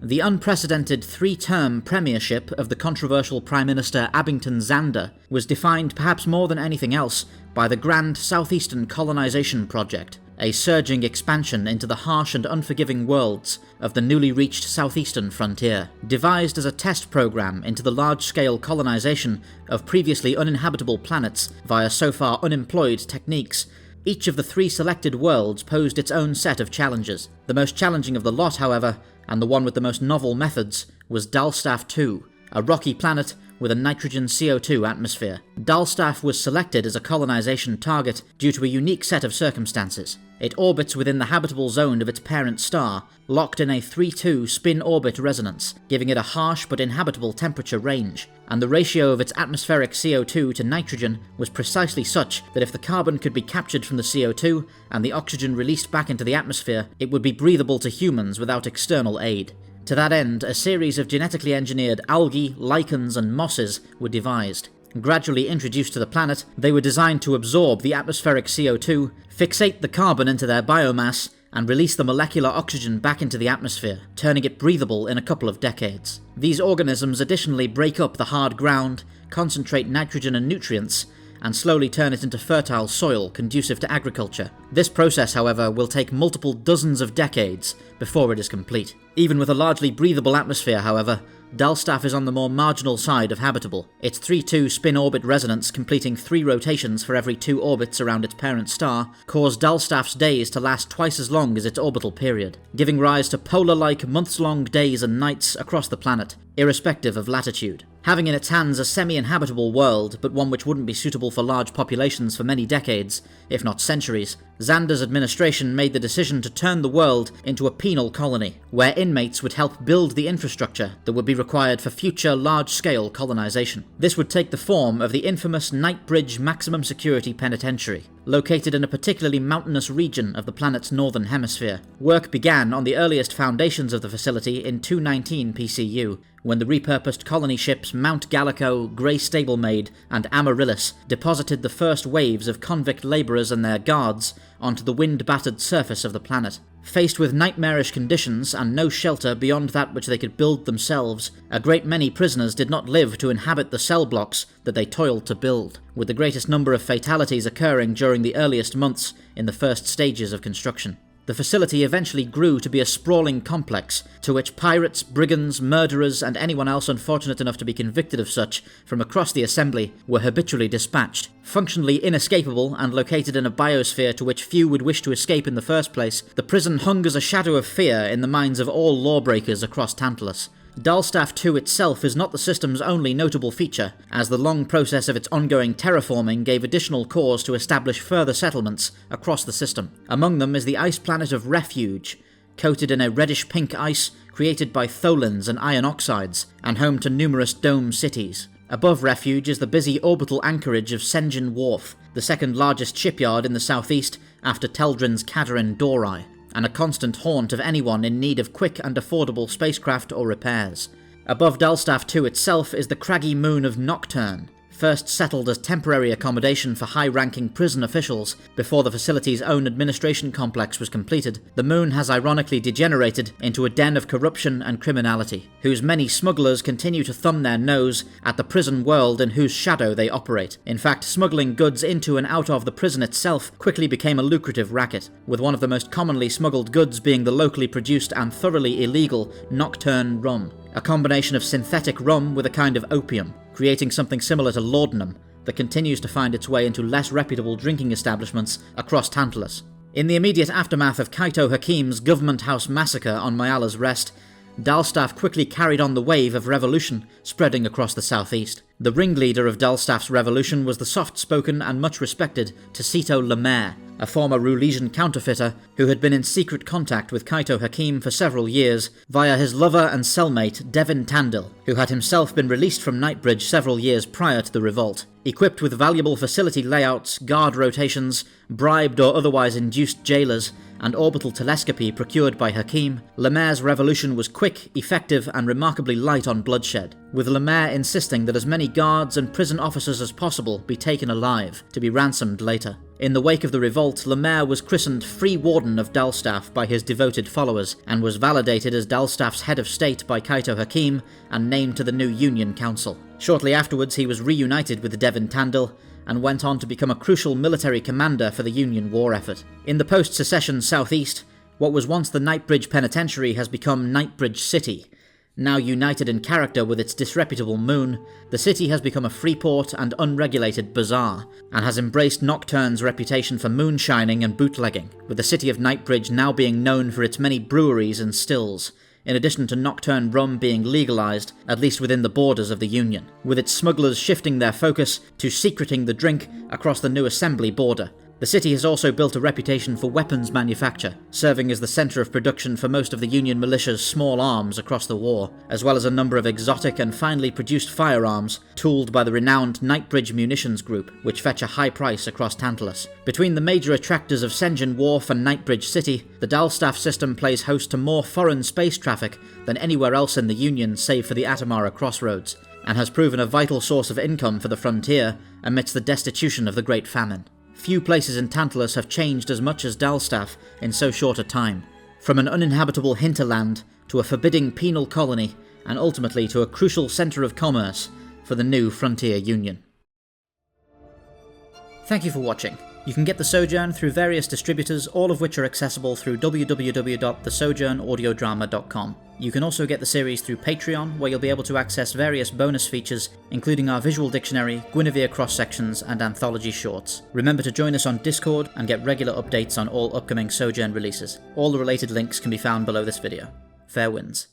The unprecedented 3-term premiership of the controversial Prime Minister Abington Zander was defined perhaps more than anything else by the grand southeastern colonisation project, a surging expansion into the harsh and unforgiving worlds of the newly reached southeastern frontier. Devised as a test program into the large-scale colonisation of previously uninhabitable planets via so far unemployed techniques, each of the 3 selected worlds posed its own set of challenges. The most challenging of the lot, however, and the one with the most novel methods, was Dalstaff 2, a rocky planet with a nitrogen CO2 atmosphere. Dalstaff was selected as a colonisation target due to a unique set of circumstances. It orbits within the habitable zone of its parent star, locked in a 3-2 spin-orbit resonance, giving it a harsh but inhabitable temperature range, and the ratio of its atmospheric CO2 to nitrogen was precisely such that if the carbon could be captured from the CO2 and the oxygen released back into the atmosphere, it would be breathable to humans without external aid. To that end, a series of genetically engineered algae, lichens and mosses were devised. Gradually introduced to the planet, they were designed to absorb the atmospheric CO2, fixate the carbon into their biomass, and release the molecular oxygen back into the atmosphere, turning it breathable in a couple of decades. These organisms additionally break up the hard ground, concentrate nitrogen and nutrients, and slowly turn it into fertile soil conducive to agriculture. This process, however, will take multiple dozens of decades before it is complete. Even with a largely breathable atmosphere, however, Dalstaff is on the more marginal side of habitable. Its 3-2 spin-orbit resonance, completing 3 rotations for every 2 orbits around its parent star, caused Dalstaff's days to last twice as long as its orbital period, giving rise to polar-like months-long days and nights across the planet, irrespective of latitude. Having in its hands a semi-inhabitable world, but one which wouldn't be suitable for large populations for many decades, if not centuries, Zander's administration made the decision to turn the world into a penal colony, where inmates would help build the infrastructure that would be required for future large-scale colonization. This would take the form of the infamous Knightbridge Maximum Security Penitentiary, located in a particularly mountainous region of the planet's northern hemisphere. Work began on the earliest foundations of the facility in 219 PCU, when the repurposed colony ships Mount Gallico, Grey Stablemade, and Amaryllis deposited the first waves of convict labourers and their guards onto the wind-battered surface of the planet. Faced with nightmarish conditions and no shelter beyond that which they could build themselves, a great many prisoners did not live to inhabit the cell blocks that they toiled to build, with the greatest number of fatalities occurring during the earliest months in the first stages of construction. The facility eventually grew to be a sprawling complex to which pirates, brigands, murderers, and anyone else unfortunate enough to be convicted of such from across the assembly were habitually dispatched. Functionally inescapable and located in a biosphere to which few would wish to escape in the first place, the prison hung as a shadow of fear in the minds of all lawbreakers across Tantalus. Dalstaff 2 itself is not the system's only notable feature, as the long process of its ongoing terraforming gave additional cause to establish further settlements across the system. Among them is the ice planet of Refuge, coated in a reddish-pink ice created by tholins and iron oxides, and home to numerous dome cities. Above Refuge is the busy orbital anchorage of Sen'jin Wharf, the second largest shipyard in the southeast after Teldrin's Kadarin Dorai, and a constant haunt of anyone in need of quick and affordable spacecraft or repairs. Above Dalstaff 2 itself is the craggy moon of Nocturne, first settled as temporary accommodation for high-ranking prison officials before the facility's own administration complex was completed. The moon has ironically degenerated into a den of corruption and criminality, whose many smugglers continue to thumb their nose at the prison world in whose shadow they operate. In fact, smuggling goods into and out of the prison itself quickly became a lucrative racket, with one of the most commonly smuggled goods being the locally produced and thoroughly illegal Nocturne rum, a combination of synthetic rum with a kind of opium, creating something similar to laudanum that continues to find its way into less reputable drinking establishments across Tantalus. In the immediate aftermath of Kaito Hakim's Government House massacre on Mayala's Rest, Dalstaff quickly carried on the wave of revolution spreading across the southeast. The ringleader of Dalstaff's revolution was the soft-spoken and much-respected Tacito Lemaire, a former Rulesian counterfeiter who had been in secret contact with Kaito Hakim for several years via his lover and cellmate Devin Tandil, who had himself been released from Knightbridge several years prior to the revolt. Equipped with valuable facility layouts, guard rotations, bribed or otherwise induced jailers, and orbital telescopy procured by Hakim, Lemaire's revolution was quick, effective, and remarkably light on bloodshed, with Lemaire insisting that as many guards and prison officers as possible be taken alive, to be ransomed later. In the wake of the revolt, Lemaire was christened Free Warden of Dalstaff by his devoted followers, and was validated as Dalstaff's head of state by Kaito Hakim and named to the new Union Council. Shortly afterwards, he was reunited with the Devin Tandil, and went on to become a crucial military commander for the Union war effort. In the post-secession southeast, what was once the Knightbridge Penitentiary has become Knightbridge City. Now united in character with its disreputable moon, the city has become a freeport and unregulated bazaar, and has embraced Nocturne's reputation for moonshining and bootlegging, with the city of Knightbridge now being known for its many breweries and stills, in addition to Nocturne rum being legalised, at least within the borders of the Union, with its smugglers shifting their focus to secreting the drink across the new assembly border. The city has also built a reputation for weapons manufacture, serving as the centre of production for most of the Union militia's small arms across the war, as well as a number of exotic and finely produced firearms, tooled by the renowned Knightbridge Munitions Group, which fetch a high price across Tantalus. Between the major attractors of St. John Wharf and Knightbridge City, the Dalstaff system plays host to more foreign space traffic than anywhere else in the Union save for the Atamara Crossroads, and has proven a vital source of income for the frontier amidst the destitution of the Great Famine. Few places in Tantalus have changed as much as Dalstaff in so short a time, from an uninhabitable hinterland to a forbidding penal colony, and ultimately to a crucial centre of commerce for the new Frontier Union. Thank you for watching. You can get the Sojourn through various distributors, all of which are accessible through www.thesojournaudiodrama.com. You can also get the series through Patreon, where you'll be able to access various bonus features, including our visual dictionary, Guinevere cross-sections, and anthology shorts. Remember to join us on Discord and get regular updates on all upcoming Sojourn releases. All the related links can be found below this video. Fair winds.